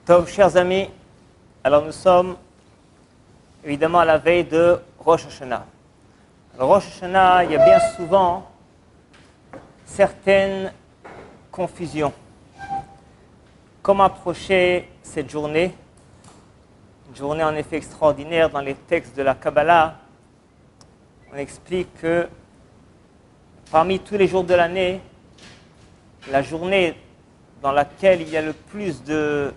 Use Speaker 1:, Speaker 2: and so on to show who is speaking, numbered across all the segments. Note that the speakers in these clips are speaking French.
Speaker 1: Tov, chers amis, alors nous sommes évidemment à la veille de Rosh Hashanah. Alors, Rosh Hashanah, il y a bien souvent certaines confusions. Comment approcher cette journée? Une journée en effet extraordinaire. Dans les textes de la Kabbalah, on explique que parmi tous les jours de l'année, la journée dans laquelle il y a le plus de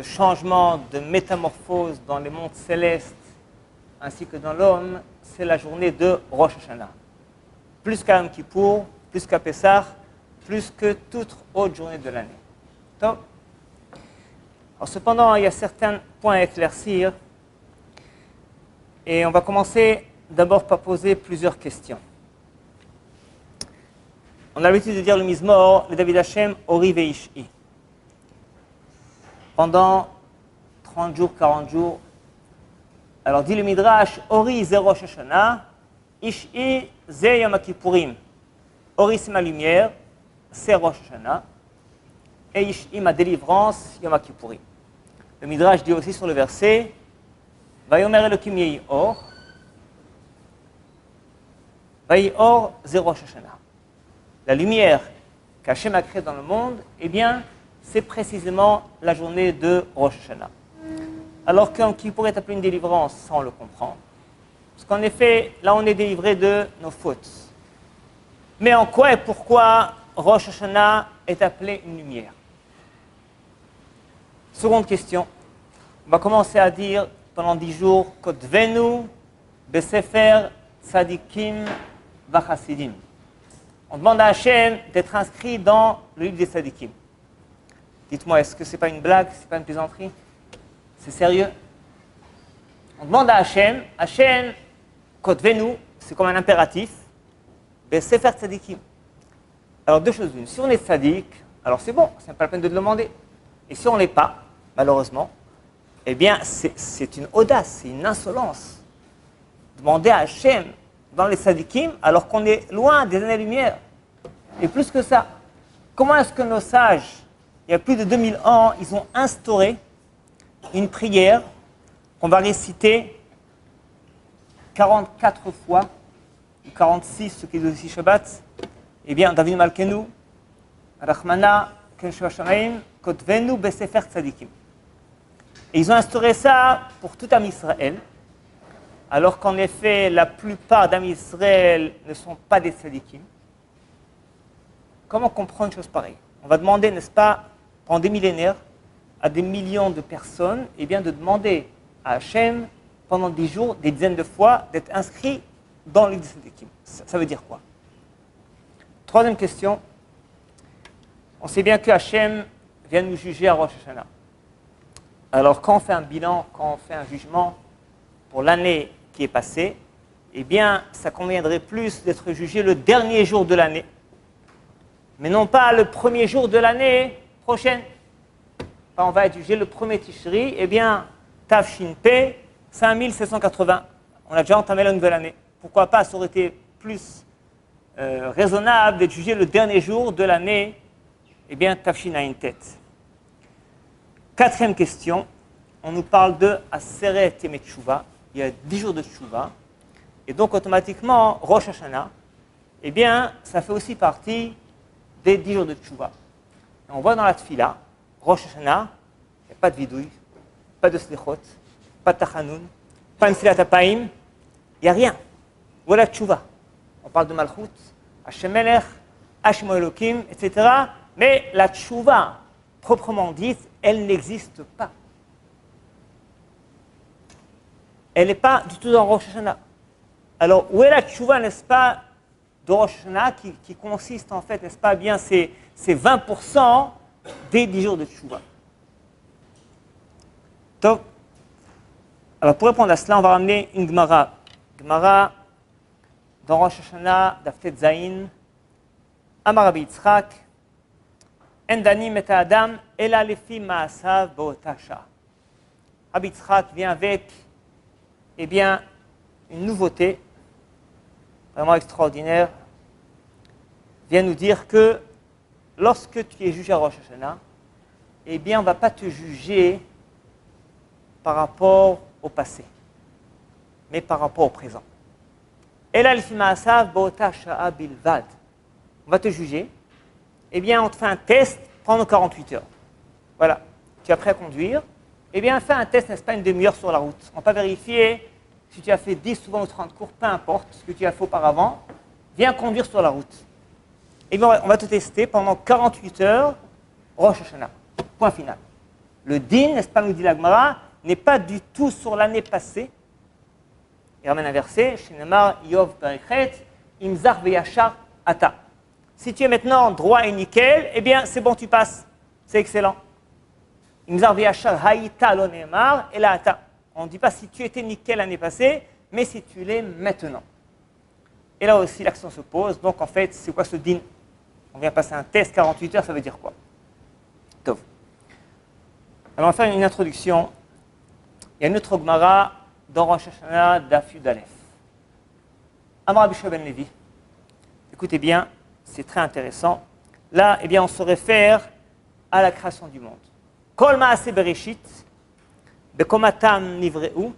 Speaker 1: changements, de métamorphoses dans les mondes célestes ainsi que dans l'homme, c'est la journée de Rosh Hashanah. Plus qu'à Yom Kippour, plus qu'à Pessah, plus que toute autre journée de l'année. Alors, cependant, il y a certains points à éclaircir et on va commencer d'abord par poser plusieurs questions. On a l'habitude de dire le Mizmor, le David Hashem, Ori ve'Ish'i. Pendant 30 jours, 40 jours, alors dit le Midrash, Ori ze Rosh Hashanah, Ish'i ze Yom Kippourim. Ori c'est ma lumière, c'est Rosh Hashanah, et Ish'i ma délivrance, Yom Kippourim. Le Midrash dit aussi sur le verset, Vayomer Elokim yehi or, Vayi or ze Rosh Hashanah. La lumière qu'Hachem a créée dans le monde, eh bien, c'est précisément la journée de Rosh Hashanah. Alors qu'un Kippour est appelé une délivrance, ça on le comprend. Parce qu'en effet, là on est délivré de nos fautes. Mais en quoi et pourquoi Rosh Hashanah est appelé une lumière? Seconde question. On va commencer à dire pendant 10 jours Kotvenu Besefer Tzadikim Vachasidim. On demande à Hachem d'être inscrit dans le livre des Tzadikim. Dites-moi, est-ce que ce n'est pas une blague, ce n'est pas une plaisanterie? C'est sérieux? On demande à Hachem, Kotvenu, c'est comme un impératif, Besefer Tzadikim. Alors deux choses l'une, si on est tzadik, alors c'est bon, c'est pas la peine de le demander. Et si on ne l'est pas, malheureusement, eh bien c'est une audace, c'est une insolence. Demander à Hachem dans les tzadikim alors qu'on est loin des années-lumière. Et plus que ça, comment est-ce que nos sages, il y a plus de 2000 ans, ils ont instauré une prière qu'on va réciter 44 fois, ou 46, ceux qui disent aussi Shabbat, eh bien, Davinu Malkenu, Rachmana, Kenshu Shamaim, Kotvenu, Besefer Tzadikim. Et ils ont instauré ça pour tout Am Israël, alors qu'en effet, la plupart d'Am Israël ne sont pas des tzadikim. Comment comprendre une chose pareille? On va demander, n'est-ce pas, pendant des millénaires, à des millions de personnes, eh bien, de demander à Hachem, pendant 10 jours, des dizaines de fois, d'être inscrit dans le livre des tzadikim. Ça veut dire quoi? Troisième question. On sait bien que Hachem vient nous juger à Rosh Hashanah. Alors, quand on fait un bilan, quand on fait un jugement pour l'année qui est passée, eh bien, ça conviendrait plus d'être jugé le dernier jour de l'année, mais non pas le premier jour de l'année prochaine. Quand on va être jugé le premier Tishri, eh bien, Tafshin P, 5780. On a déjà entamé la nouvelle année. Pourquoi pas, ça aurait été plus raisonnable d'être jugé le dernier jour de l'année, eh bien, Tafshin Ayin Tet. Quatrième question, on nous parle de Aseret Yemet Tshuva. Il y a 10 jours de Tshuva. Et donc, automatiquement, Rosh Hashanah, eh bien, ça fait aussi partie des 10 jours de Tshuva. Et on voit dans la Tfila, Rosh Hashanah, il n'y a pas de vidouille, pas de slichot, pas de tachanoun, pas de Nesilat Apayim, il n'y a rien. Voilà Tshuva. On parle de Malchut, Hashem Melech, Hashem Elokim, etc. Mais la Tshuva, proprement dite, elle n'existe pas. Elle n'est pas du tout dans Rosh Hashanah. Alors, où est la Tshuva, n'est-ce pas, de Rosh Hashanah, qui consiste en fait, n'est-ce pas, bien, c'est 20% des 10 jours de Tshuva. Donc, alors pour répondre à cela, on va ramener une Gemara. Gemara, dans Rosh Hashanah, Daftet Zayin, Amar Rabbi Yitzchak, En danim et Adam, ela lefi ma'asav be'ota sha'a. Rabbi Yitzchak vient avec, eh bien, une nouveauté vraiment extraordinaire, vient nous dire que lorsque tu es jugé à Rosh Hashanah, eh bien, on ne va pas te juger par rapport au passé, mais par rapport au présent. Et là, on va te juger. Eh bien, on te fait un test pendant 48 heures. Voilà, tu es prêt à conduire. Eh bien, fais un test, n'est-ce pas, une demi-heure sur la route. On va vérifier si tu as fait 10, souvent ou 30 cours, peu importe ce que tu as fait auparavant. Viens conduire sur la route. Eh bien, on va te tester pendant 48 heures, Rosh Hashanah. Point final. Le din, n'est-ce pas, nous dit la Gemara, n'est pas du tout sur l'année passée. Il ramène un verset, Shenemar Yov Perichet, Imzar Veyachar Ata. Si tu es maintenant droit et nickel, eh bien, c'est bon, tu passes. C'est excellent. Imzar Veyachar Haïta lo Neemar et la Ata. On ne dit pas si tu étais nickel l'année passée, mais si tu l'es maintenant. Et là aussi, l'action se pose. Donc, en fait, c'est quoi ce din? On vient passer un test 48 heures, ça veut dire quoi? Tov. Alors, on va faire une introduction. Il y a une autre Gemara dans Rosh Hashanah Daf Yud Aleph. Amar Rabbi Shua ben Levi. Écoutez bien, c'est très intéressant. Là, eh bien, on se réfère à la création du monde. Kol ma'aseh bereshit, bekomatam nivreu,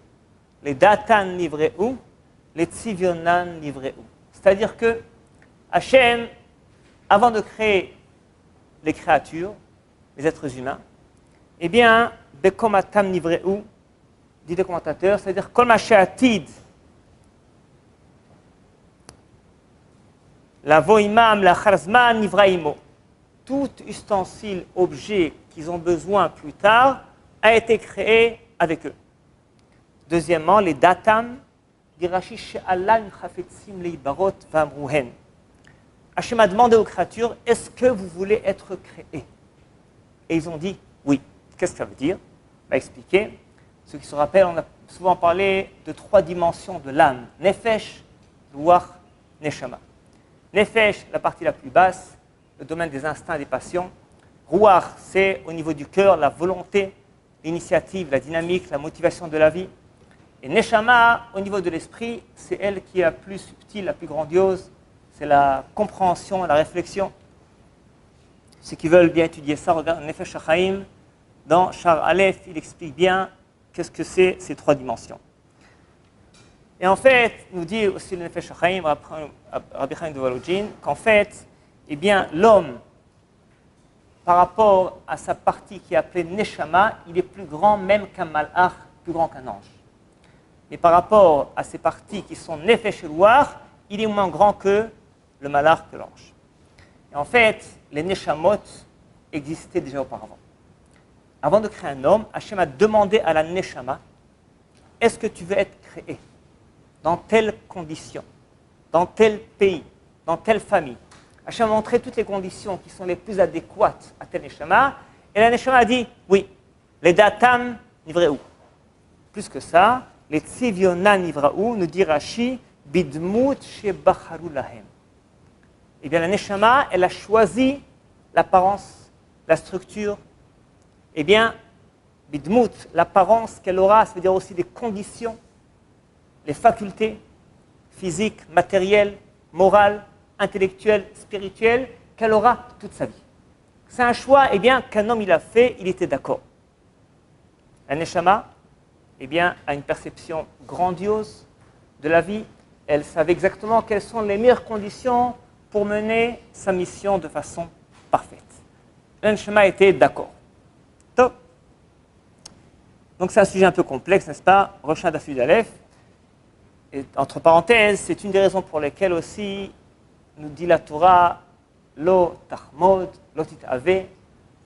Speaker 1: les datan nivreu, les tzivyonan nivreu. C'est-à-dire que Hachem, avant de créer les créatures, les êtres humains, eh bien, bekomatam nivreu, dit le commentateur, c'est-à-dire kol ma'ashe'atid, la voimam, la charzman, nivraimo. Tout ustensile, objet qu'ils ont besoin plus tard, a été créé avec eux. Deuxièmement, les datam, dit Rashi, she'alan chafetzim leibarot v'amruhen. Hachem a demandé aux créatures, est-ce que vous voulez être créés? Et ils ont dit oui. Qu'est-ce que ça veut dire? On va expliquer. Ceux qui se rappellent, on a souvent parlé de 3 dimensions de l'âme. Nefesh, Ruach, Neshama. Nefesh, la partie la plus basse, le domaine des instincts et des passions. Ruach, c'est au niveau du cœur, la volonté, l'initiative, la dynamique, la motivation de la vie. Et Neshama, au niveau de l'esprit, c'est elle qui est la plus subtile, la plus grandiose. C'est la compréhension, la réflexion. Ceux qui veulent bien étudier ça, regardent Nefesh HaChaim. Dans Shar Aleph, il explique bien qu'est-ce que c'est ces 3 dimensions. Et en fait, nous dit aussi le Nefesh HaChaim, Rabbi Chaim de Volodjin, qu'en fait, eh bien, l'homme, par rapport à sa partie qui est appelée Neshama, il est plus grand même qu'un malach, plus grand qu'un ange. Mais par rapport à ces parties qui sont Nefesh et Ruach, il est moins grand que le malach, que l'ange. Et en fait, les Neshamot existaient déjà auparavant. Avant de créer un homme, Hachem a demandé à la Neshama, est-ce que tu veux être créé dans telles conditions, dans tel pays, dans telle famille? Hachem a montré toutes les conditions qui sont les plus adéquates à telle Neshama, et la Neshama a dit oui, les datam nivraou. Plus que ça, les tzivyonan nivraou, nous dit Rashi, bidmut shebacharu lahem. Eh bien, la Neshama, elle a choisi l'apparence, la structure. Eh bien, bidmut, l'apparence qu'elle aura, ça veut dire aussi les conditions, les facultés physiques, matérielles, morales, intellectuelles, spirituelles, qu'elle aura toute sa vie. C'est un choix, eh bien, qu'un homme il a fait, il était d'accord. La Neshama, eh bien, a une perception grandiose de la vie. Elle savait exactement quelles sont les meilleures conditions pour mener sa mission de façon parfaite. La Neshama était d'accord. Top. Donc c'est un sujet un peu complexe, n'est-ce pas? Rosh Hashanah Daf Yud Aleph. Et entre parenthèses, c'est une des raisons pour lesquelles aussi nous dit la Torah, lo tachmod, lo titave. Il ne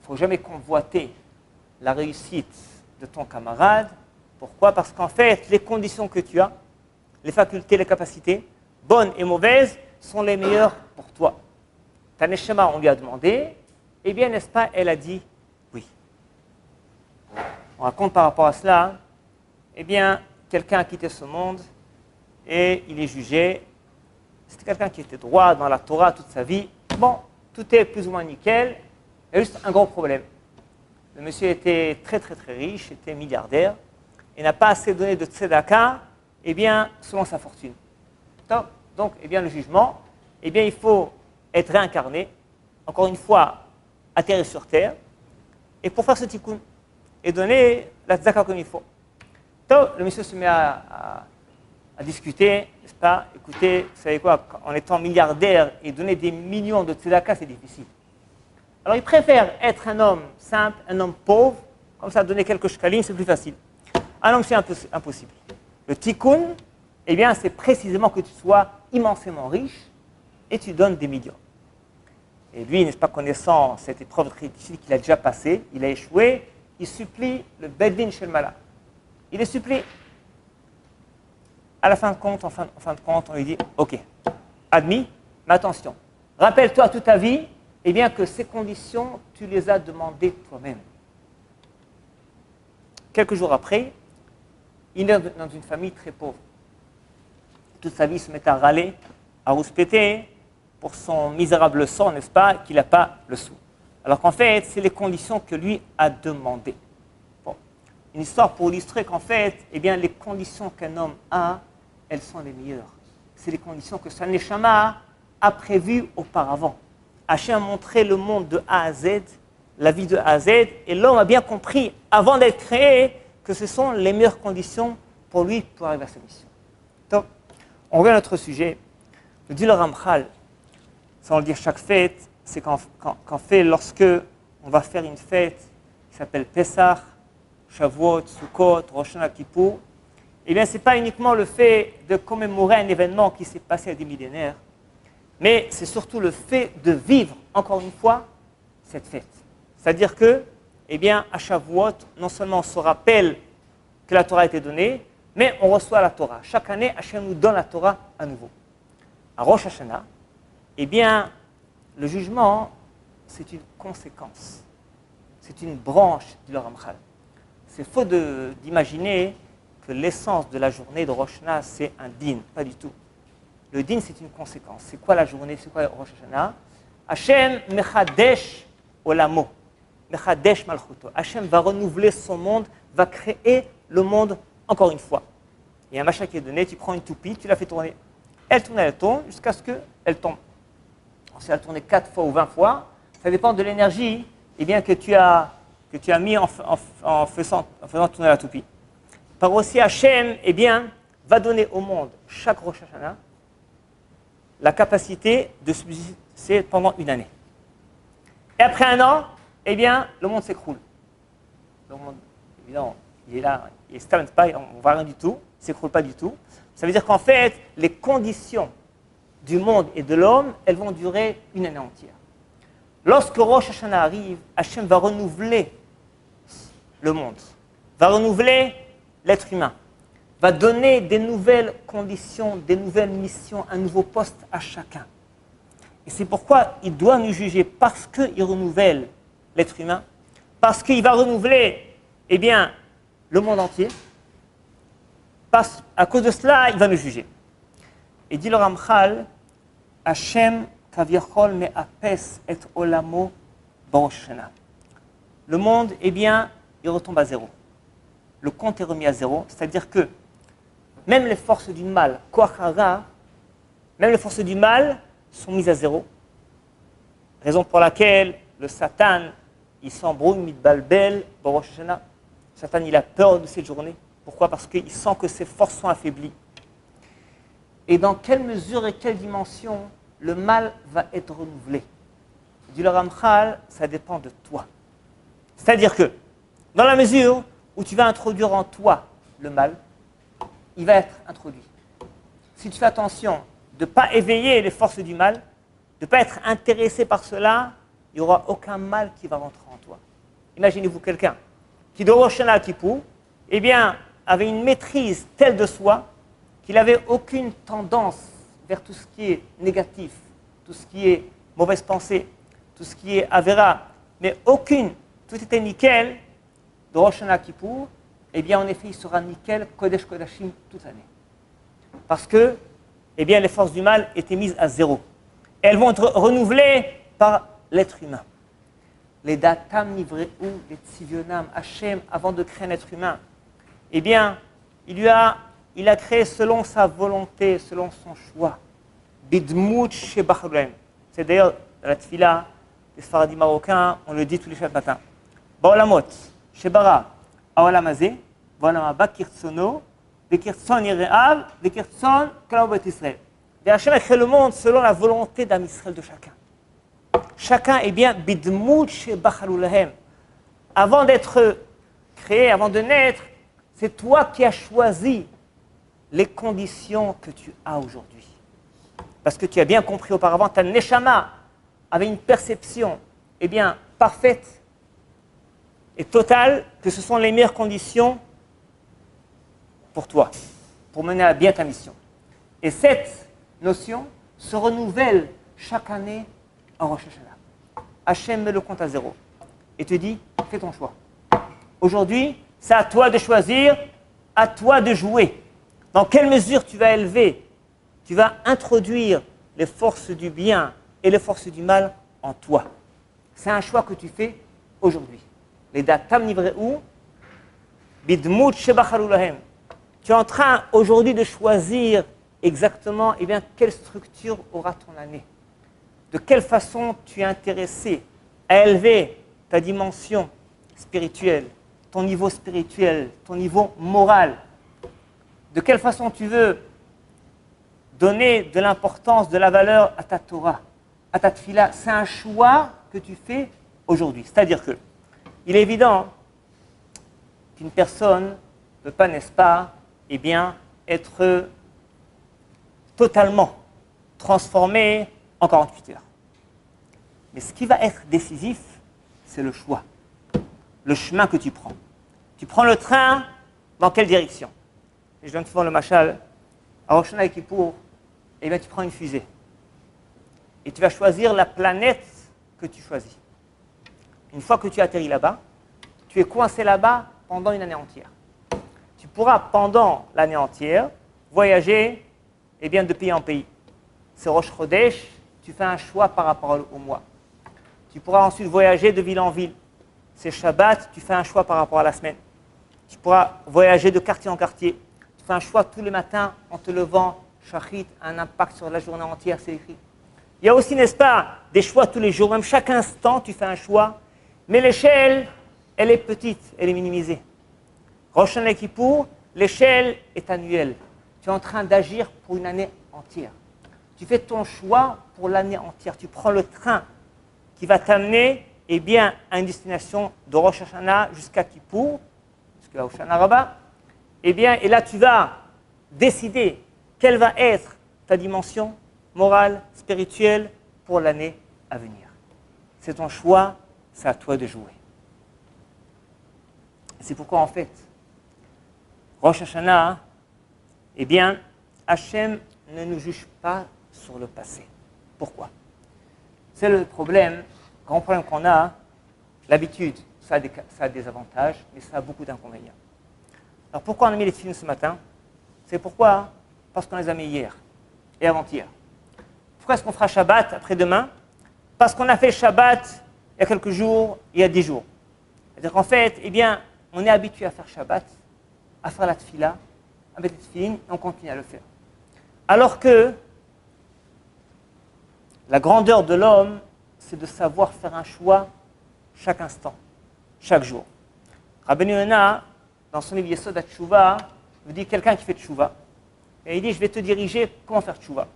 Speaker 1: faut jamais convoiter la réussite de ton camarade. Pourquoi? Parce qu'en fait, les conditions que tu as, les facultés, les capacités, bonnes et mauvaises, sont les meilleures pour toi. Ta Neshama, on lui a demandé, eh bien, n'est-ce pas, elle a dit oui. On raconte par rapport à cela, eh bien, quelqu'un a quitté ce monde et il est jugé. C'était quelqu'un qui était droit dans la Torah toute sa vie. Bon, tout est plus ou moins nickel. Il y a juste un gros problème. Le monsieur était très très très riche, était milliardaire, et n'a pas assez donné de tzedaka, eh bien, selon sa fortune. Donc, eh bien, le jugement, eh bien, il faut être réincarné, encore une fois, atterrir sur terre, et pour faire ce tikkun et donner la tzedaka comme il faut. Donc, le monsieur se met à discuter, n'est-ce pas? Écoutez, vous savez quoi, en étant milliardaire et donner des millions de tzedaka, c'est difficile. Alors, il préfère être un homme simple, un homme pauvre, comme ça, donner quelques shkalim, c'est plus facile. Un homme, c'est impossible. Le tikkun, eh bien, c'est précisément que tu sois immensément riche et tu donnes des millions. Et lui, n'est-ce pas, connaissant cette épreuve très difficile qu'il a déjà passée, il a échoué, il supplie le Beddin Shel Mala. Il les supplie. À la fin de compte, en fin de compte, on lui dit, ok, admis, mais attention, rappelle-toi toute ta vie, eh bien, que ces conditions, tu les as demandées toi-même. Quelques jours après, il est dans une famille très pauvre. Toute sa vie, il se met à râler, à rouspéter pour son misérable sort, n'est-ce pas, qu'il n'a pas le sou. Alors qu'en fait, c'est les conditions que lui a demandées. Bon. Une histoire pour illustrer qu'en fait, eh bien, les conditions qu'un homme a, elles sont les meilleures. C'est les conditions que sa neshama a prévues auparavant. Hachem a montré le monde de A à Z, la vie de A à Z, et l'homme a bien compris, avant d'être créé, que ce sont les meilleures conditions pour lui pour arriver à sa mission. Donc, on revient à notre sujet. Le dit le Ramchal, sans le dire chaque fête, c'est qu'en fait, lorsque on va faire une fête qui s'appelle Pesach, Shavuot, Sukkot, Rosh Hashanah, Kippour, eh bien, ce n'est pas uniquement le fait de commémorer un événement qui s'est passé il y a des millénaires, mais c'est surtout le fait de vivre, encore une fois, cette fête. C'est-à-dire que, eh bien, à Shavuot, non seulement on se rappelle que la Torah a été donnée, mais on reçoit la Torah. Chaque année, Hachem nous donne la Torah à nouveau. À Rosh Hashanah, eh bien, le jugement, c'est une conséquence. C'est une branche du Ramchal. C'est faux d'imaginer que l'essence de la journée de Rosh Hashanah, c'est un din. Pas du tout. Le din, c'est une conséquence. C'est quoi la journée? C'est quoi Rosh Hashanah? Hachem mechadesh olamo. Mechadesh malchuto. Hachem va renouveler son monde, va créer le monde encore une fois. Il y a un machin qui est donné, tu prends une toupie, tu la fais tourner. Elle tourne jusqu'à ce qu'elle tombe. Si elle a tourné 4 fois ou 20 fois, ça dépend de l'énergie que tu as mis en faisant tourner la toupie. Par aussi, Hachem va donner au monde, chaque Rosh Hashanah, la capacité de subsister pendant une année. Et après un an, le monde s'écroule. Le monde, évidemment, il est là, il ne se calme pas, on ne voit rien du tout, il ne s'écroule pas du tout. Ça veut dire qu'en fait, les conditions du monde et de l'homme, elles vont durer une année entière. Lorsque Rosh Hashanah arrive, Hachem va renouveler le monde, va renouveler l'être humain, va donner des nouvelles conditions, des nouvelles missions, un nouveau poste à chacun. Et c'est pourquoi il doit nous juger, parce qu'il renouvelle l'être humain, parce qu'il va renouveler le monde entier. À cause de cela, il va nous juger. Et dit le Ramchal, Hachem kaviachol me'apes et olamo b'Rosh Hashanah. Le monde, il retombe à zéro. Le compte est remis à zéro, c'est-à-dire que même les forces du mal, koach hara, même les forces du mal sont mises à zéro. Raison pour laquelle le Satan, il s'embrouille, mitbalbel, b'Rosh Hashanah. Satan, il a peur de cette journée. Pourquoi? Parce qu'il sent que ses forces sont affaiblies. Et dans quelle mesure et quelle dimension le mal va être renouvelé? Dit le Ramchal, ça dépend de toi. C'est-à-dire que, dans la mesure où tu vas introduire en toi le mal, il va être introduit. Si tu fais attention de ne pas éveiller les forces du mal, de ne pas être intéressé par cela, il n'y aura aucun mal qui va rentrer en toi. Imaginez-vous quelqu'un qui, de Rosh Hashanah à Kippour, avait une maîtrise telle de soi qu'il n'avait aucune tendance vers tout ce qui est négatif, tout ce qui est mauvaise pensée, tout ce qui est avéra, mais aucune, tout était nickel, de Rosh Hashanah à Kippour, en effet, il sera nickel, Kodesh Kodashim, toute l'année. Parce que, les forces du mal étaient mises à zéro. Et elles vont être renouvelées par l'être humain. Les datam nivreu, les tzivionam, Hachem, avant de créer un être humain, il a créé selon sa volonté, selon son choix. Bidmout shebachlem. C'est d'ailleurs la tfila des Sfaradim marocains, on le dit tous les chaque matin. בעולמות שברא העולם הזה, בעולם הבא כרצונו, וכרצון יראיו, וכרצון כלל בית ישראל. והשם a créé le monde selon la volonté d'Am Israël de chacun. Chacun est bien bidmout shebachalu lahem. Avant d'être créé, avant de naître, c'est toi qui as choisi les conditions que tu as aujourd'hui. Parce que tu as bien compris auparavant, ta neshama avait une perception bien, parfaite et totale que ce sont les meilleures conditions pour toi, pour mener à bien ta mission. Et cette notion se renouvelle chaque année en Rosh Hashanah. Hachem met le compte à zéro et te dit, fais ton choix. Aujourd'hui, c'est à toi de choisir, à toi de jouer. Dans quelle mesure tu vas élever, tu vas introduire les forces du bien et les forces du mal en toi. C'est un choix que tu fais aujourd'hui. Les datam nivreu, bidmout shebachalu lahem. Tu es en train aujourd'hui de choisir exactement quelle structure aura ton année. De quelle façon tu es intéressé à élever ta dimension spirituelle, ton niveau spirituel, ton niveau moral. De quelle façon tu veux donner de l'importance, de la valeur à ta Torah, à ta tfila. C'est un choix que tu fais aujourd'hui. C'est-à-dire que il est évident qu'une personne ne peut pas, n'est-ce pas, être totalement transformée en 48 heures. Mais ce qui va être décisif, c'est le choix, le chemin que tu prends. Tu prends le train, dans quelle direction? Et je donne souvent le machal, à Rosh Hashanah et Kippour, tu prends une fusée. Et tu vas choisir la planète que tu choisis. Une fois que tu atterris là-bas, tu es coincé là-bas pendant une année entière. Tu pourras, pendant l'année entière, voyager de pays en pays. C'est Rosh Chodesh, tu fais un choix par rapport au mois. Tu pourras ensuite voyager de ville en ville. C'est Shabbat, tu fais un choix par rapport à la semaine. Tu pourras voyager de quartier en quartier. Tu fais un choix tous les matins en te levant. Shachit a un impact sur la journée entière, c'est écrit. Il y a aussi, n'est-ce pas, des choix tous les jours. Même chaque instant, tu fais un choix. Mais l'échelle, elle est petite, elle est minimisée. Rosh Hashanah et Kippour, l'échelle est annuelle. Tu es en train d'agir pour une année entière. Tu fais ton choix pour l'année entière. Tu prends le train qui va t'amener à une destination de Rosh Hashanah jusqu'à Kippour, jusqu'à Hoshana Rabbah. Et là, tu vas décider quelle va être ta dimension morale, spirituelle pour l'année à venir. C'est ton choix, c'est à toi de jouer. C'est pourquoi, en fait, Rosh Hashanah, Hachem ne nous juge pas sur le passé. Pourquoi? C'est le problème, grand problème qu'on a. L'habitude, ça a des avantages, mais ça a beaucoup d'inconvénients. Alors pourquoi on a mis les films ce matin? C'est pourquoi? Parce qu'on les a mis hier et avant-hier. Pourquoi est-ce qu'on fera Shabbat après-demain? Parce qu'on a fait Shabbat il y a quelques jours, il y a 10 jours. C'est-à-dire qu'en fait, on est habitué à faire Shabbat, à faire la tfila, à mettre les tfilines, et on continue à le faire. Alors que la grandeur de l'homme, c'est de savoir faire un choix chaque instant, chaque jour. Rabbeinu Yonah, dans son livre Yesod HaTshuva, vous dit quelqu'un qui fait Tshuva, et il dit, je vais te diriger comment faire Tshuva.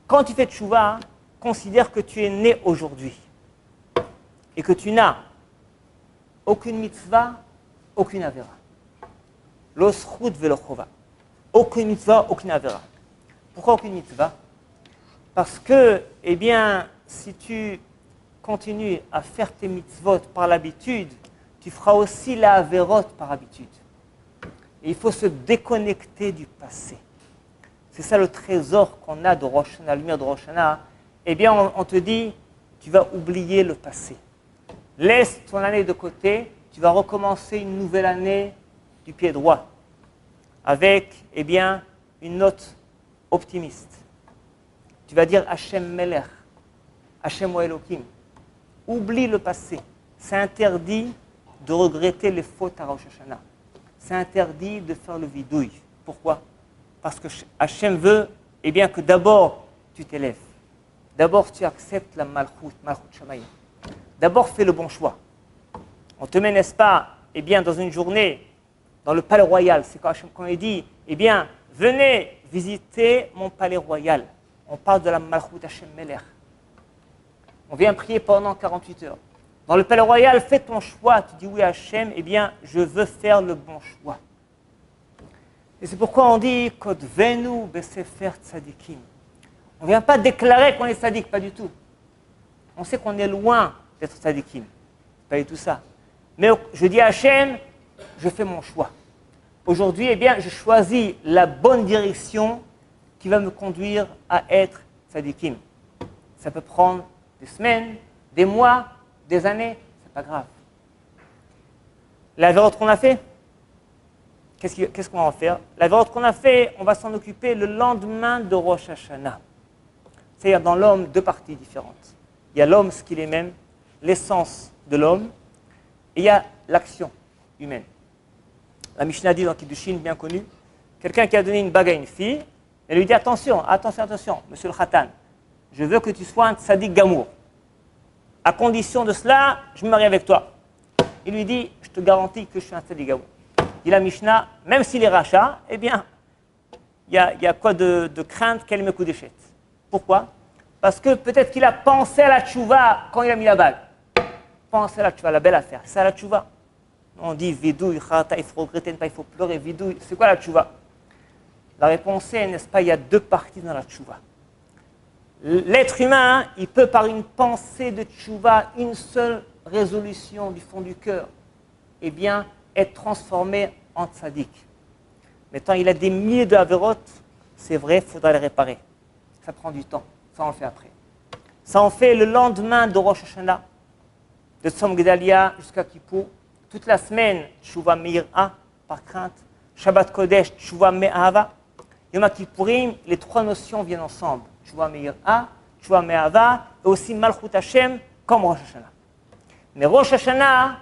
Speaker 1: Quand tu fais Tshuva, considère que tu es né aujourd'hui et que tu n'as aucune mitzvah, aucune avera. Lo zchut velo chova. Aucune mitzvah, aucune avera. Pourquoi aucune mitzvah? Parce que, si tu continues à faire tes mitzvot par l'habitude, tu feras aussi la averot par habitude. Et il faut se déconnecter du passé. C'est ça le trésor qu'on a de Rosh Hashanah, la lumière de Rosh Hashanah. On te dit, tu vas oublier le passé. Laisse ton année de côté, tu vas recommencer une nouvelle année du pied droit. Avec, une note optimiste. Tu vas dire Hachem Melech, Hachem Elohim. Oublie le passé. C'est interdit de regretter les fautes à Rosh Hashanah. C'est interdit de faire le vidouille. Pourquoi? Parce que Hachem veut que d'abord tu t'élèves. D'abord tu acceptes la malchut Shamayim. D'abord fais le bon choix. On te met, n'est-ce pas, eh bien, dans une journée, dans le palais royal. C'est quand il dit, eh bien, venez visiter mon palais royal. On parle de la Malchut Hashem Melech. On vient prier pendant 48 heures. Dans le palais royal, fais ton choix. Tu dis oui à Hashem, eh bien, je veux faire le bon choix. Et c'est pourquoi on dit Kodvenu besefer tzadikim. On ne vient pas déclarer qu'on est tzaddik, pas du tout. On sait qu'on est loin d'être tzadikim. Pas du tout ça. Mais je dis à Hashem, je fais mon choix. Aujourd'hui, eh bien, je choisis la bonne direction qui va me conduire à être tzadikim. Ça peut prendre des semaines, des mois, des années, c'est pas grave. La vérote qu'on a fait, qu'est-ce qu'on va en faire? La vérote qu'on a fait, on va s'en occuper le lendemain de Rosh Hashanah. C'est-à-dire dans l'homme, deux parties différentes. Il y a l'homme, ce qu'il est même, l'essence de l'homme, et il y a l'action humaine. La Mishnah dit dans Kiddushin, bien connu, quelqu'un qui a donné une bague à une fille, elle lui dit attention, monsieur le Khatan, je veux que tu sois un tzaddik gamour. À condition de cela, je me marie avec toi. Il lui dit, je te garantis que je suis un tzaddik gamour. Dit la Mishnah, même s'il est rachat, eh bien, il y a quoi de crainte qu'elle me coupe d'échette. Pourquoi? Parce que peut-être qu'il a pensé à la tchouva quand il a mis la bague. Pensez à la tchouva, la belle affaire, c'est à la tchouva. On dit vidouille, khata, il faut regretter, il faut pleurer, vidouille. C'est quoi la tchouva? La réponse est, n'est-ce pas, il y a deux parties dans la tchouva. L'être humain, il peut par une pensée de tchouva, une seule résolution du fond du cœur, eh bien, être transformé en tzaddik. Mais tant il a des milliers de avérotes, c'est vrai, il faudra les réparer. Ça prend du temps, ça on le fait après. Ça on fait le lendemain de Rosh Hashanah, de Tzom Gedalia jusqu'à Kippour. Toute la semaine, tchouva me'ira, par crainte. Shabbat Kodesh, tchouva me'ahava. Yom Kippourim, les trois notions viennent ensemble. Tchouva me'ira, tchouva me'ahava, et aussi Malchut Hashem, comme Rosh Hashanah. Mais Rosh Hashanah,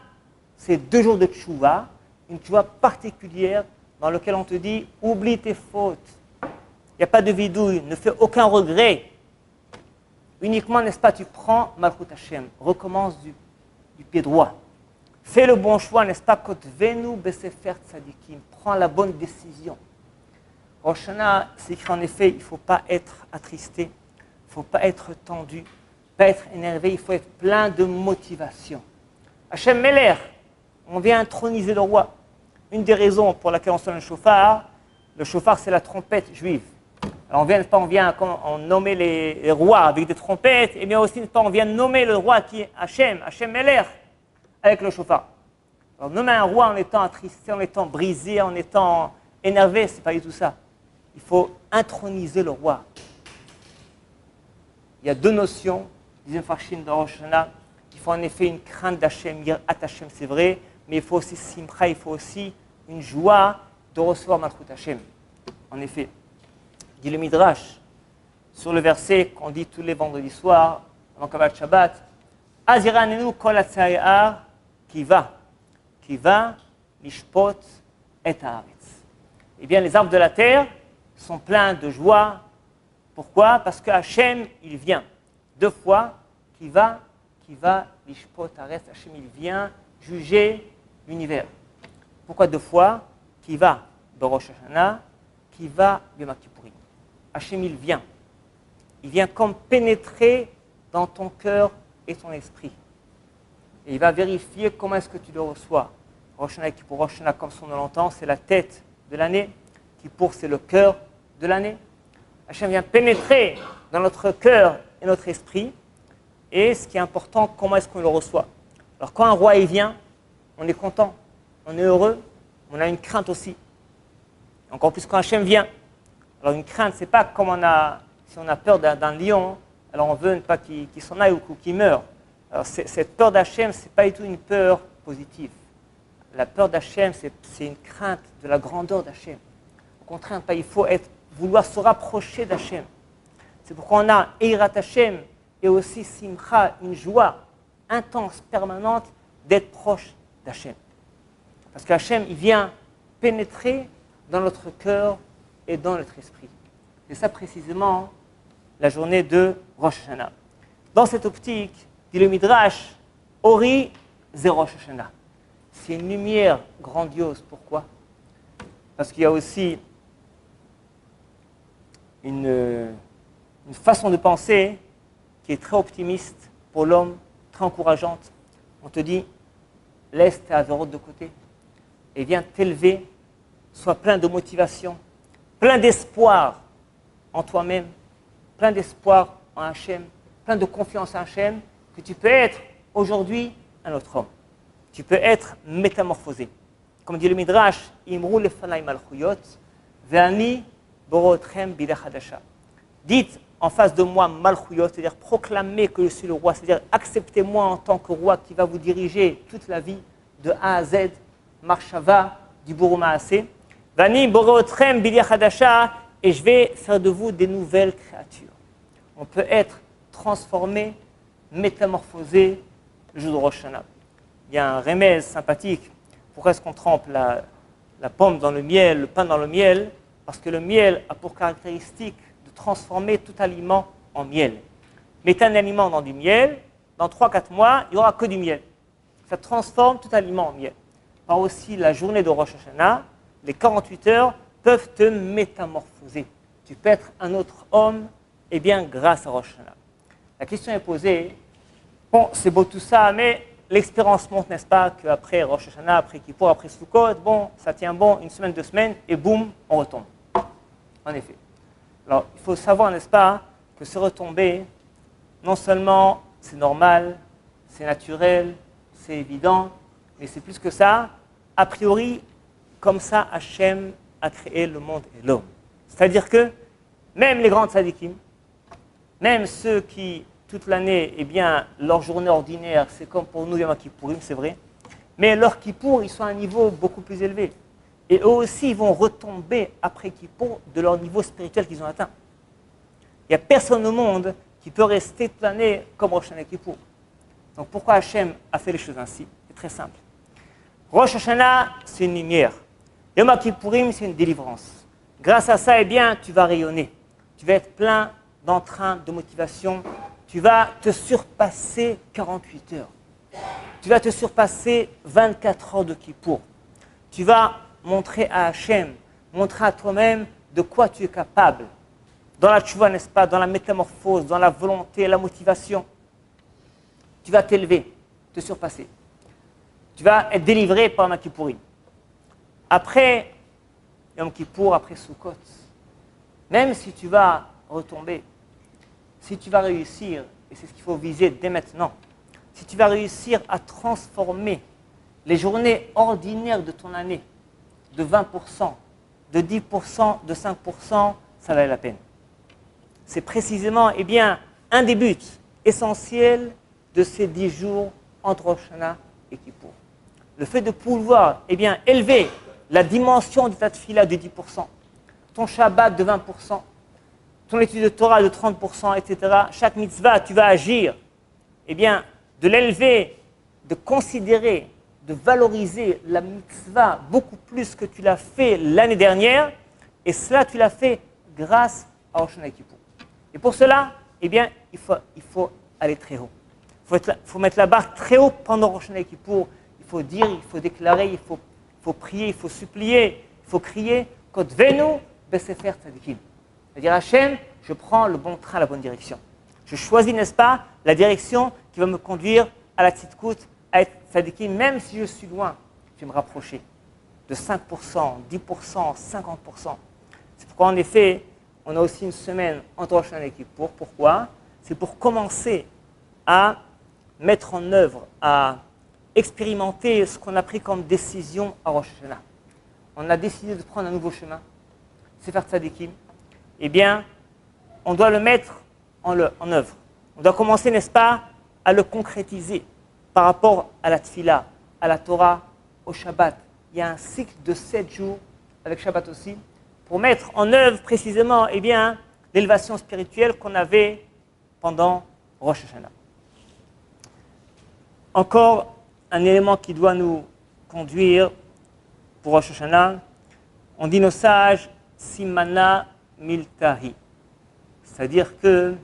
Speaker 1: c'est 2 jours de tchouva, une tchouva particulière dans laquelle on te dit, oublie tes fautes. Il n'y a pas de vidouille, ne fais aucun regret. Uniquement, n'est-ce pas, tu prends Malchut Hashem, recommence du pied droit. Fais le bon choix, n'est-ce pas? Kotvenu besefer tzadikim. Prends la bonne décision. Rosh Hashanah, c'est écrit en effet, il ne faut pas être attristé, il ne faut pas être tendu, pas être énervé, il faut être plein de motivation. Hashem Melech, on vient introniser le roi. Une des raisons pour laquelle on sonne le shofar c'est la trompette juive. Alors on nommer les rois avec des trompettes, et bien aussi on vient nommer le roi qui est Hashem Melech, avec le shofar. Alors nommer un roi en étant attristé, en étant brisé, en étant énervé, c'est pas du tout ça. Il faut introniser le roi. Il y a 2 notions, deuxième farshim de Rosh Hashanah. Il faut en effet une crainte d'Hachem, yirat Hashem, c'est vrai, mais il faut aussi simcha, il faut aussi une joie de recevoir Malchut Hashem. En effet, dit le Midrash, sur le verset qu'on dit tous les vendredis soirs, avant Kabbalat Shabbat, Aziranenu kol hatzayar kiva lishpot et haaretz. Eh bien, les arbres de la terre sont pleins de joie. Pourquoi? Parce que Hachem, il vient. 2 fois, kiva lishpot haaretz. Hachem, il vient juger l'univers. Pourquoi 2 fois? Kiva Rosh Hashanah, kiva Yom Kippourim. Hachem, il vient. Il vient comme pénétrer dans ton cœur et ton esprit. Et il va vérifier comment est-ce que tu le reçois. Rosh Hashanah et Kippour, Rosh Hashanah, comme son nom l'entend, c'est la tête de l'année. Kippour, c'est le cœur de l'année. Hachem vient pénétrer dans notre cœur et notre esprit. Et ce qui est important, comment est-ce qu'on le reçoit? Alors quand un roi il vient, on est content, on est heureux, on a une crainte aussi. Encore plus quand Hachem vient. Alors une crainte, c'est pas comme si on a peur d'un lion, alors on veut ne pas qu'il s'en aille ou qu'il meure. Alors cette peur d'Hachem, ce n'est pas du tout une peur positive. La peur d'Hachem, c'est une crainte de la grandeur d'Hachem. Au contraire, il faut vouloir se rapprocher d'Hachem. C'est pourquoi on a Eirat Hachem et aussi Simcha, une joie intense, permanente d'être proche d'Hachem. Parce qu'Hachem, il vient pénétrer dans notre cœur et dans notre esprit. C'est ça précisément la journée de Rosh Hashanah. Dans cette optique, dit le Midrash, Ori, c'est Rosh Hashanah. c'est une lumière grandiose. Pourquoi? Parce qu'il y a aussi une façon de penser qui est très optimiste pour l'homme, très encourageante. On te dit, laisse tes avérotes de côté et viens t'élever, sois plein de motivation, plein d'espoir en toi-même, plein d'espoir en Hachem, plein de confiance en Hachem, que tu peux être aujourd'hui un autre homme. Tu peux être métamorphosé. Comme dit le Midrash, Imru lefanai malchuyot, ve'ani borotchem bideh hadasha. Dites en face de moi malchuyot, c'est-à-dire proclamez que je suis le roi, c'est-à-dire acceptez-moi en tant que roi qui va vous diriger toute la vie de A à Z, marshava, du bourou maasé. Ve'ani borotchem bideh hadasha, et je vais faire de vous des nouvelles créatures. On peut être transformé, métamorphosé le jour de Rosh Hashanah. Il y a un remède sympathique. Pourquoi est-ce qu'on trempe la pomme dans le miel, le pain dans le miel? Parce que le miel a pour caractéristique de transformer tout aliment en miel. Mettez un aliment dans du miel, dans 3-4 mois, il n'y aura que du miel. Ça transforme tout aliment en miel. Par aussi la journée de Rosh Hashanah, les 48 heures peuvent te métamorphoser. Tu peux être un autre homme, et bien grâce à Rosh Hashanah. La question est posée, bon, c'est beau tout ça, mais l'expérience montre, n'est-ce pas, qu'après Rosh Hashanah, après Kippour, après Sukkot, bon, ça tient bon, une semaine, 2 semaines, et boum, on retombe. En effet. Alors, il faut savoir, n'est-ce pas, que ce retomber, non seulement c'est normal, c'est naturel, c'est évident, mais c'est plus que ça. A priori, comme ça, Hachem a créé le monde et l'homme. C'est-à-dire que même les grands tzadikim, même ceux qui, toute l'année, eh bien, leur journée ordinaire, c'est comme pour nous, Yom Kippourim, c'est vrai, mais leur Kippour, ils sont à un niveau beaucoup plus élevé. Et eux aussi, ils vont retomber après Kippour de leur niveau spirituel qu'ils ont atteint. Il n'y a personne au monde qui peut rester toute l'année comme Rosh Hashanah Kippour. Donc pourquoi Hachem a fait les choses ainsi? C'est très simple. Rosh Hashanah, c'est une lumière. Yom Kippourim, c'est une délivrance. Grâce à ça, eh bien, tu vas rayonner. Tu vas être plein d'entrain, de motivation. Tu vas te surpasser 48 heures. Tu vas te surpasser 24 heures de Kippour. Tu vas montrer à Hachem, montrer à toi-même de quoi tu es capable. Dans la tchouva, n'est-ce pas, dans la métamorphose, dans la volonté, la motivation. Tu vas t'élever, te surpasser. Tu vas être délivré par Yom Kippourim. Après Yom Kippour, après Sukkot, même si tu vas retomber, si tu vas réussir, et c'est ce qu'il faut viser dès maintenant, si tu vas réussir à transformer les journées ordinaires de ton année de 20%, de 10%, de 5%, ça valait la peine. C'est précisément, eh bien, un des buts essentiels de ces 10 jours entre Rosh Hashanah et Kippour. Le fait de pouvoir, eh bien, élever la dimension de ta tefila de 10%, ton Shabbat de 20%, ton étude de Torah de 30%, etc. Chaque mitzvah, tu vas agir, eh bien, de l'élever, de considérer, de valoriser la mitzvah beaucoup plus que tu l'as fait l'année dernière, et cela, tu l'as fait grâce à Rosh Hashanah et Kippour. Et pour cela, eh bien, il faut aller très haut. Il faut mettre la barre très haut pendant Rosh Hashanah et Kippour. Il faut dire, il faut déclarer, il faut prier, il faut supplier, il faut crier « Kotvenu besefer tzadikim ». C'est-à-dire, Hachem, je prends le bon train, la bonne direction. Je choisis, n'est-ce pas, la direction qui va me conduire à la tzidkout, à être tzadikim, même si je suis loin, je vais me rapprocher de 5%, 10%, 50%. C'est pourquoi, en effet, on a aussi une semaine entre Rosh Hashanah et Kippour. Pourquoi? C'est pour commencer à mettre en œuvre, à expérimenter ce qu'on a pris comme décision à Rosh Hashanah. On a décidé de prendre un nouveau chemin, c'est faire tzadikim. Eh bien, on doit le mettre en œuvre. On doit commencer, n'est-ce pas, à le concrétiser par rapport à la tfila, à la Torah, au Shabbat. Il y a un cycle de 7 jours, avec Shabbat aussi, pour mettre en œuvre précisément, eh bien, l'élévation spirituelle qu'on avait pendant Rosh Hashanah. Encore un élément qui doit nous conduire pour Rosh Hashanah, on dit nos sages, Simana Miltahi. C'est-à-dire que,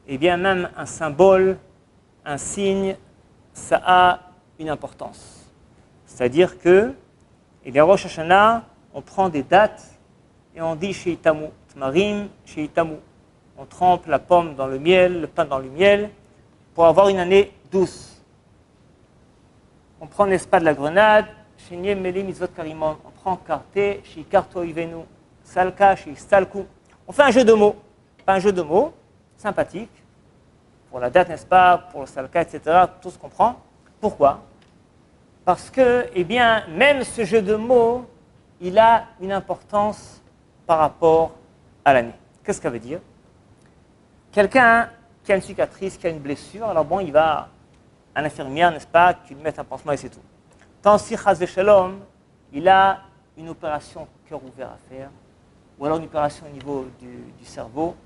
Speaker 1: eh bien, même un symbole, un signe, ça a une importance. C'est-à-dire que, et les Rosh Hashanah, on prend des dates et on dit Sheitamu, Tmarim, Sheitamu. On trempe la pomme dans le miel, le pain dans le miel, pour avoir une année douce. On prend, n'est-ce pas, de la grenade, Shenye Meli Mitzvot Karimon. On prend Karté, Shikarto Ivenu, Salka, Shistalku. On fait un jeu de mots. Pas un jeu de mots, sympathique, pour la date, n'est-ce pas, pour le Salka, etc., tout se comprend. Pourquoi? Parce que, eh bien, même ce jeu de mots, il a une importance par rapport à l'année. Qu'est-ce que ça veut dire? Quelqu'un qui a une cicatrice, qui a une blessure, alors bon, il va à l'infirmière, n'est-ce pas, qui lui met un pansement et c'est tout. Tant si Chaz Shalom, il a une opération cœur ouvert à faire, ou alors une opération au niveau du cerveau,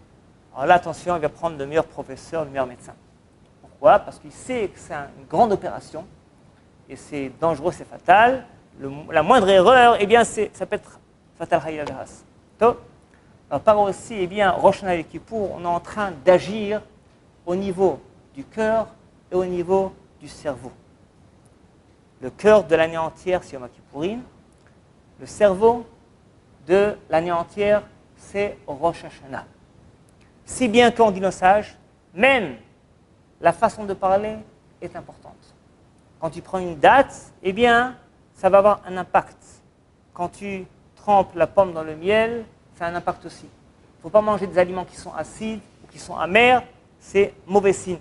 Speaker 1: alors là, attention, il va prendre le meilleur professeur, le meilleur médecin. Pourquoi? Parce qu'il sait que c'est une grande opération, et c'est dangereux, c'est fatal. La moindre erreur, eh bien, ça peut être fatal. Alors, par aussi, eh bien, Rosh Hashanah et Kippour, on est en train d'agir au niveau du cœur et au niveau du cerveau. Le cœur de l'année entière, c'est Yom Kippourim. Le cerveau de l'année entière, c'est Rosh Hashanah. Si bien qu'on dit nos sages, même la façon de parler est importante. Quand tu prends une date, eh bien, ça va avoir un impact. Quand tu trempes la pomme dans le miel, ça a un impact aussi. Il ne faut pas manger des aliments qui sont acides ou qui sont amers, c'est mauvais signe.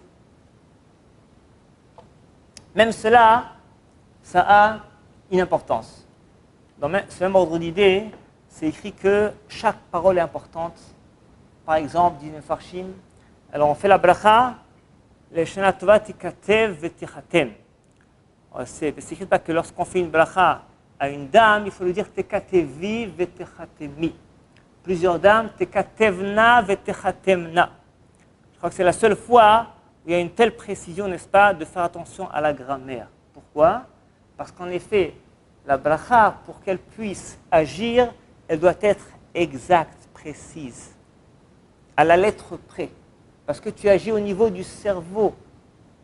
Speaker 1: Même cela, ça a une importance. Dans ce même ordre d'idée, c'est écrit que chaque parole est importante. Par exemple, dit Mefarshim, alors on fait la bracha, le Shana Tova tikatev vetichatem. C'est écrit pas que lorsqu'on fait une bracha à une dame, il faut lui dire tekatevi vetechatemi. Plusieurs dames, tekatevna vetechatemna. Je crois que c'est la seule fois où il y a une telle précision, n'est-ce pas, de faire attention à la grammaire. Pourquoi? Parce qu'en effet, la bracha, pour qu'elle puisse agir, elle doit être exacte, précise, à la lettre près. Parce que tu agis au niveau du cerveau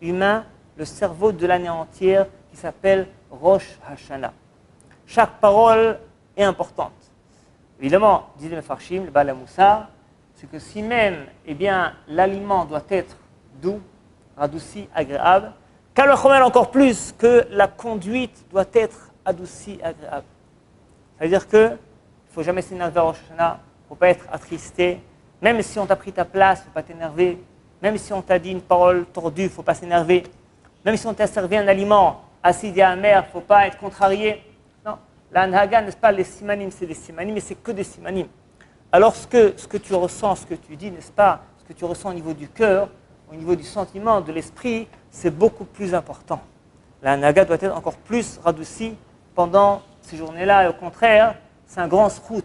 Speaker 1: humain, le cerveau de l'année entière qui s'appelle Rosh Hashanah. Chaque parole est importante. Évidemment, dit le Mefarshim, le Baal HaMussar, c'est que si même eh bien, l'aliment doit être doux, radouci, agréable, Kalachomel encore plus que la conduite doit être adoucie, agréable. C'est-à-dire qu'il ne faut jamais s'énerver à Rosh Hashanah, il ne faut pas être attristé. Même si on t'a pris ta place, il ne faut pas t'énerver. Même si on t'a dit une parole tordue, il ne faut pas s'énerver. Même si on t'a servi un aliment acide et amer, il ne faut pas être contrarié. Non, la Anhaga, n'est-ce pas, les simanim, c'est des simanim, mais c'est que des simanim. Alors ce que tu ressens, ce que tu dis, n'est-ce pas, ce que tu ressens au niveau du cœur, au niveau du sentiment, de l'esprit, c'est beaucoup plus important. La Anhaga doit être encore plus radoucie pendant ces journées-là. Et au contraire, c'est un grand srout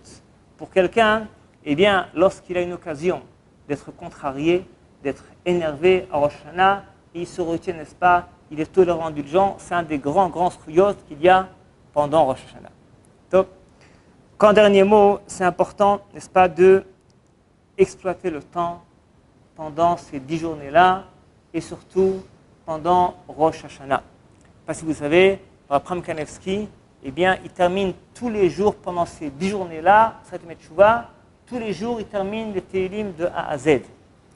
Speaker 1: pour quelqu'un, eh bien, lorsqu'il a une occasion d'être contrarié, d'être énervé à Rosh Hashanah, et il se retient, n'est-ce pas, il est tolérant, indulgent, c'est un des grands srouyot qu'il y a pendant Rosh Hashanah. Donc, qu'en dernier mot, c'est important, n'est-ce pas, de exploiter le temps pendant ces 10 journées-là, et surtout pendant Rosh Hashanah. Parce que vous savez, Abraham Kanevski, eh bien, il termine tous les jours pendant ces 10 journées-là, Srat Metchouva, tous les jours, il termine les Télim de A à Z.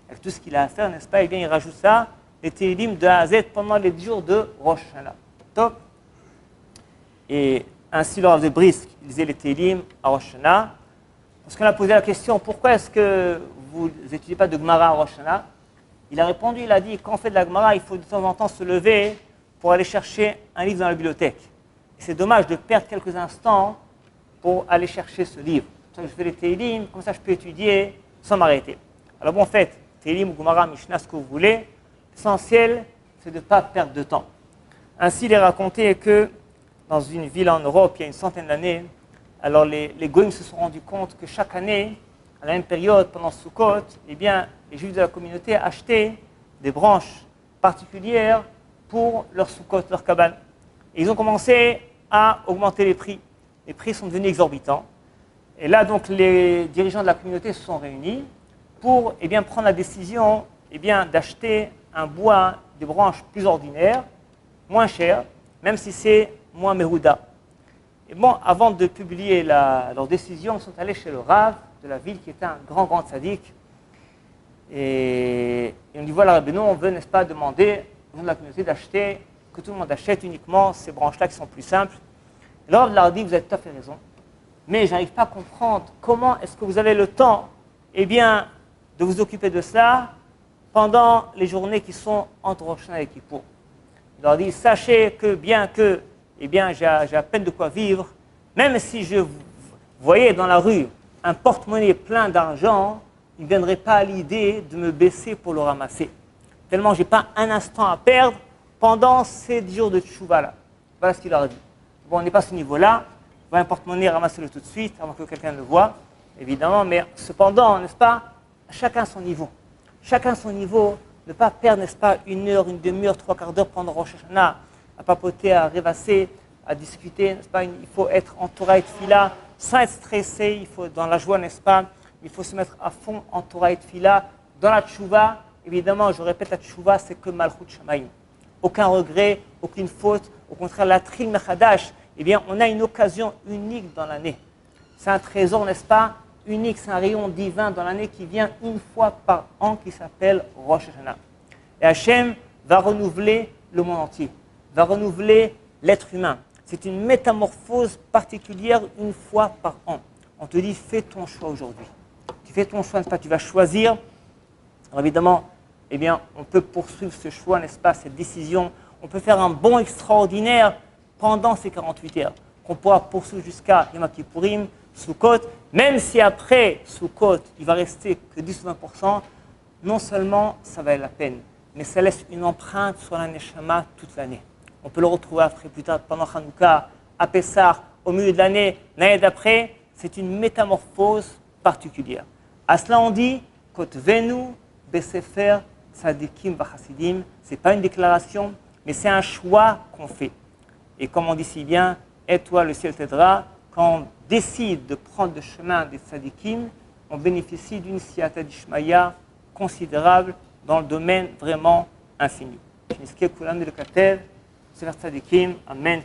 Speaker 1: Avec tout ce qu'il a à faire, n'est-ce pas? Eh bien, il rajoute ça, les Télim de A à Z pendant les 10 jours de Rosh Hashanah. Top. Et ainsi, lors de Brisk, il disait les Télim à Rosh Hashanah. Parce qu'on a posé la question, pourquoi est-ce que vous n'étudiez pas de Gemara à Rosh Hashanah? Il a répondu, il a dit, quand on fait de la Gemara, il faut de temps en temps se lever pour aller chercher un livre dans la bibliothèque. Et c'est dommage de perdre quelques instants pour aller chercher ce livre. Je fais les Télim, comme ça je peux étudier sans m'arrêter. Alors bon, en fait, Télim ou Gemara, Mishnah, ce que vous voulez, l'essentiel, c'est de ne pas perdre de temps. Ainsi, il est raconté que dans une ville en Europe, il y a une centaine d'années, alors les Goïms se sont rendus compte que chaque année, à la même période, pendant Sukkot, eh bien, les Juifs de la communauté achetaient des branches particulières pour leur Sukkot, leur cabane. Et ils ont commencé à augmenter les prix. Les prix sont devenus exorbitants. Et là, donc, les dirigeants de la communauté se sont réunis pour eh bien, prendre la décision eh bien, d'acheter un bois, des branches plus ordinaires, moins chères, même si c'est moi Mehuda. Et bon, avant de publier leur décision, ils sont allés chez le Rav de la ville qui était un grand tzaddik. Et on dit voilà, nous on veut, n'est-ce pas, demander au nom de la communauté d'acheter, que tout le monde achète uniquement ces branches-là qui sont plus simples. Et le Rav leur dit, vous avez tout à fait raison, mais je n'arrive pas à comprendre comment est-ce que vous avez le temps, eh bien, de vous occuper de cela pendant les journées qui sont entre Rosh Hashanah et Kippour. Il leur dit, sachez que bien que, eh bien, j'ai à peine de quoi vivre, même si je voyais dans la rue un porte-monnaie plein d'argent, il ne viendrait pas à l'idée de me baisser pour le ramasser. Tellement je n'ai pas un instant à perdre pendant ces 10 jours de tchouva là. Voilà ce qu'il leur a dit. Bon, on n'est pas à ce niveau-là. On va un porte-monnaie, ramassez-le tout de suite, avant que quelqu'un le voie, évidemment. Mais cependant, n'est-ce pas, chacun son niveau. Chacun son niveau. Ne pas perdre, n'est-ce pas, 1 heure, 1 demi-heure, 3 quarts d'heure pendant Rosh Hashanah, à papoter, à rêvasser, à discuter, n'est-ce pas. Il faut être en Torah et Tfila, sans être stressé, il faut dans la joie, n'est-ce pas. Il faut se mettre à fond en Torah et Tfila. Dans la tchouva, évidemment, je répète, la tchouva, c'est que Malchut Shamayim. Aucun regret, aucune faute. Au contraire, la Tril Mechadash, eh bien, on a une occasion unique dans l'année. C'est un trésor, n'est-ce pas, unique. C'est un rayon divin dans l'année qui vient une fois par an, qui s'appelle Rosh Hashanah. Et Hachem va renouveler le monde entier, va renouveler l'être humain. C'est une métamorphose particulière une fois par an. On te dit, fais ton choix aujourd'hui. Tu fais ton choix, n'est-ce pas, tu vas choisir. Alors évidemment, eh bien, on peut poursuivre ce choix, n'est-ce pas, cette décision. On peut faire un bond extraordinaire pendant ces 48 heures, qu'on pourra poursuivre jusqu'à Yom Kippourim, Sukkot, même si après Sukkot, il va rester que 10 ou 20%, non seulement ça valait la peine, mais ça laisse une empreinte sur la Neshama toute l'année. On peut le retrouver après, plus tard, pendant Hanouka, à Pessah, au milieu de l'année d'après. C'est une métamorphose particulière. À cela on dit, Kotvenu Besefer Tzadikim Vachasidim. Ce n'est pas une déclaration, mais c'est un choix qu'on fait. Et comme on dit si bien, et toi le ciel t'aidera, quand on décide de prendre le chemin des Tzadikim, on bénéficie d'une siyata d'Ishmaïa considérable dans le domaine vraiment infini. Amen.